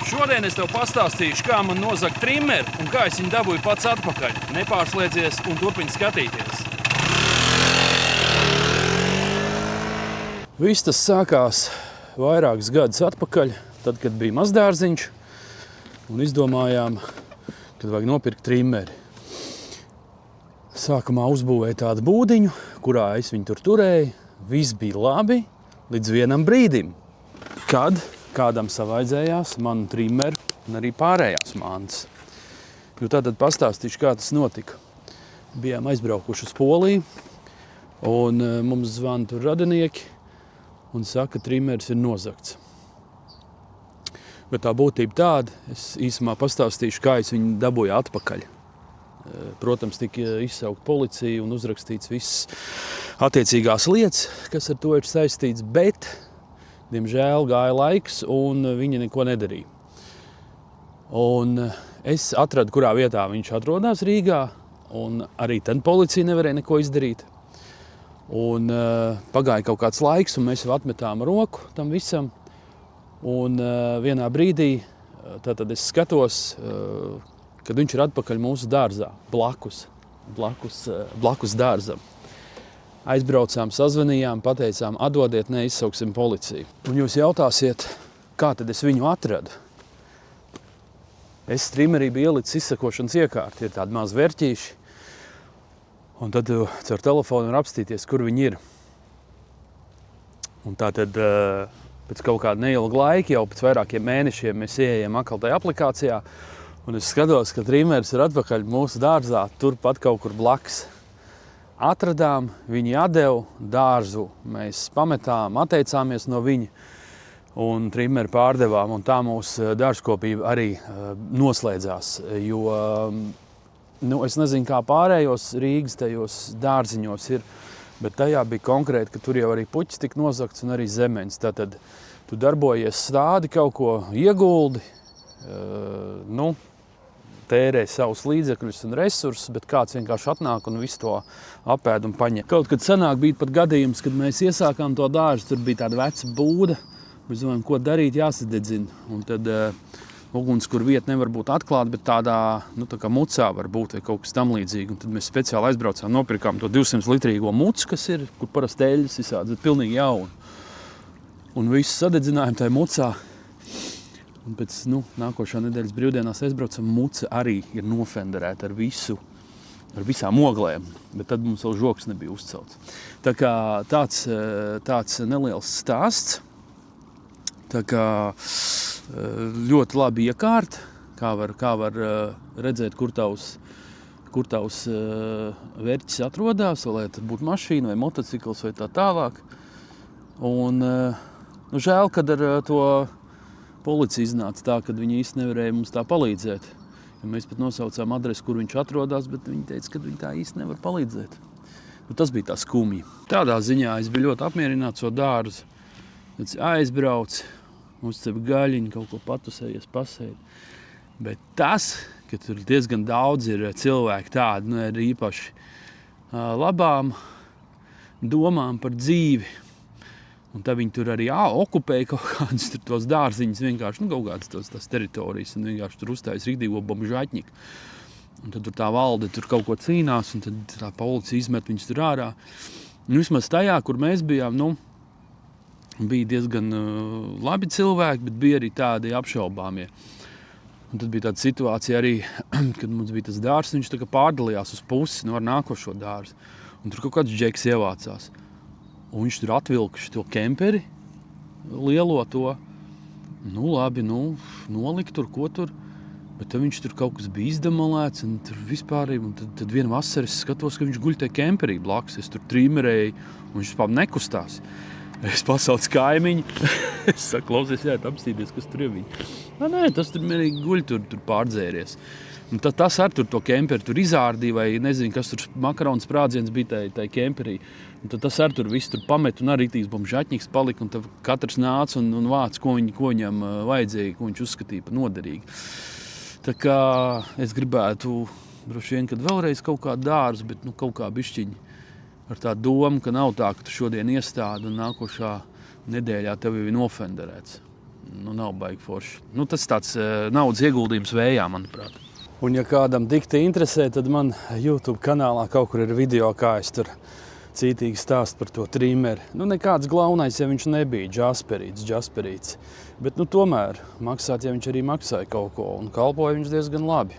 Šodien es tev pastāstīšu, kā man nozaga trimeri un kā es viņu dabūju pats atpakaļ. Nepārslēdzies un turpini skatīties. Viss tas sākās vairākus gadus atpakaļ, tad, kad bija mazdārziņš un izdomājām, kad vajag nopirkt trimeri. Sākumā uzbūvēju tādu būdiņu, kurā es viņu tur turēju. Viss bija labi līdz vienam brīdim, kad kādam savaidzējās manu trimeru un arī pārējās mantas. Jo tātad pastāstīšu, kā tas notika. Bijām aizbraukuši uz Poliju un mums zvana tur radinieki un saka, ka trimeris ir nozagts. Bet tā būtība tāda, es īsumā pastāstīšu, kā es viņu dabūju atpakaļ. Protams, tika izsaukt policija un uzrakstīts viss attiecīgās lietas, kas ar to ir saistīts, bet, diemžēl, gāja laiks un viņi neko nedarīja. Un es atradu, kurā vietā viņš atrodas Rīgā, un arī tad policija nevarēja neko izdarīt. Un pagāja kaut kāds laiks, un mēs jau atmetām roku tam visam. Un vienā brīdī tātad es skatos, kad viņš ir atpakaļ mūsu dārzā, blakus dārzam. Aizbraucām, sazvanījām, pateicām, atdodiet, neizsauksim policiju. Un jūs jautāsiet, kā tad es viņu atradu? Es trimerī biju ielicis izsakošanas iekārti, ir tādi mazi vērķīši. Un tad caur telefonu var apstīties, kur viņi ir. Un tātad pēc kaut kāda neilga laika, jau pēc vairākiem mēnešiem, mēs ieejam atkal tajā aplikācijā. Un es skatos, ka trimeris ir atpakaļ mūsu dārzā, turpat kaut kur blakus. Atradām, viņi atdeva dārzu, mēs pametām, atteicāmies no viņa un trimeri pārdevām. Un tā mūsu dārzkopība arī noslēdzās, jo es nezinu, kā pārējos Rīgas tajos dārziņos ir, bet tajā bija konkrēti, ka tur jau arī puķis tika nozagts un arī zemeņs. Tātad tu darbojies stādi, kaut ko ieguldi, tērē savus līdzekļus un resursus, bet kāds vienkārši atnāk un visu to apēd un paņem. Kaut kad senāk bija pat gadījums, kad mēs iesākām to dārzu, tur bija tāda veca būda. Mēs domājam, ko darīt, jāsadedzina. Un tad ugunskura vieta nevar būt atklāta, bet tādā, tā kā mucā var būt vai kaut kas tam līdzīgi. Un tad mēs speciāli aizbraucām, nopirkām to 200 litrīgo mucu, kas ir, kur parasti eļļas visādi, bet pilnīgi jaunu. Un visu sadedzinājām tajā mucā. Un pēc nākošā nedēļas brīvdienās aizbraucam, muca arī ir nofenderēta ar visām oglēm, bet tad mums vēl žoks nebija uzcelts. Tā kā tāds neliels stāsts, tā kā ļoti labi iekārta, kā var redzēt, kur tavs vērķis atrodas, vai tas būtu mašīna vai motocikls vai tā tālāk. Un žēl, kad ar to policija iznāca tā, ka viņi īsti nevarēja mums tā palīdzēt. Ja mēs pat nosaucām adresi, kur viņš atrodas, bet viņi teica, ka viņi tā īsti nevar palīdzēt. Tas bija tā skumji. Tādā ziņā es biju ļoti apmierināts ar dārzu. Tad aizbrauc, uzcep gaļiņu, kaut ko patusējies, pasēdi. Bet tas, ka tur diezgan daudz ir cilvēki tādi, ar īpaši labām domām par dzīvi. Un tad viņi tur arī okupēja kaut kādus tos dārziņus, vienkārši kaut kādas tās teritorijas, un vienkārši tur uzstājas rīkdīgo bomžaķņiku. Un tad tur tā valde tur kaut ko cīnās, un tad tā policija izmet viņus tur ārā. Un vismaz tajā, kur mēs bijām, bija diezgan labi cilvēki, bet bija arī tādi apšaubāmie. Un tad bija tāda situācija arī, kad mums bija tas dārzs, viņš tā kā pārdalījās uz pusi ar nākošo dārzu. Un tur kaut kāds džeks ievācās. Un viņš tur atvilka to kemperi, lielo to. Labi, nolika tur, ko tur. Bet tad viņš tur kaut kas bija izdemolēts un tur vispārīgi. Un tad vienu vasaru es skatos, ka viņš guļ tajā kemperī blakus. Es tur trimerēju un viņš vispār nekustās. Es pasaucu kaimiņu. Es saku, klausies, jāiet apstīties, kas tur ir viņi. Nē, tas tur mierīgi guļ, tur pārdzēries. Un tad tas ar to kemperi tur izārdīja, vai nezinu, kas tur makaronu sprādziens bija tajā kemperī. Un tad tas ar tur visu tur pamet un arī tīs bomžaķņiks palika. Un tad katrs nāca un vāc, ko viņam vajadzēja, ko viņš uzskatīja par noderīgi. Tā kā es gribētu, droši vien, kad vēlreiz kaut kā dārzu, bet kaut kā bišķiņi ar tā domu, ka nav tā, ka tu šodien iestādi un nākošā nedēļā tev jau ir nofenderēts. nav baigi forši. Tas tāds naudas ieguldījums vējā, manuprāt. Un ja kādam dikti interesē, tad man YouTube kanālā kaut kur ir video, kā es tur cītīgi stāstu par to trimeri. Nekāds glaunais, ja viņš nebija Jasperīts. Bet tomēr maksāt, ja viņš arī maksāja kaut ko, un kalpoja viņš diezgan labi.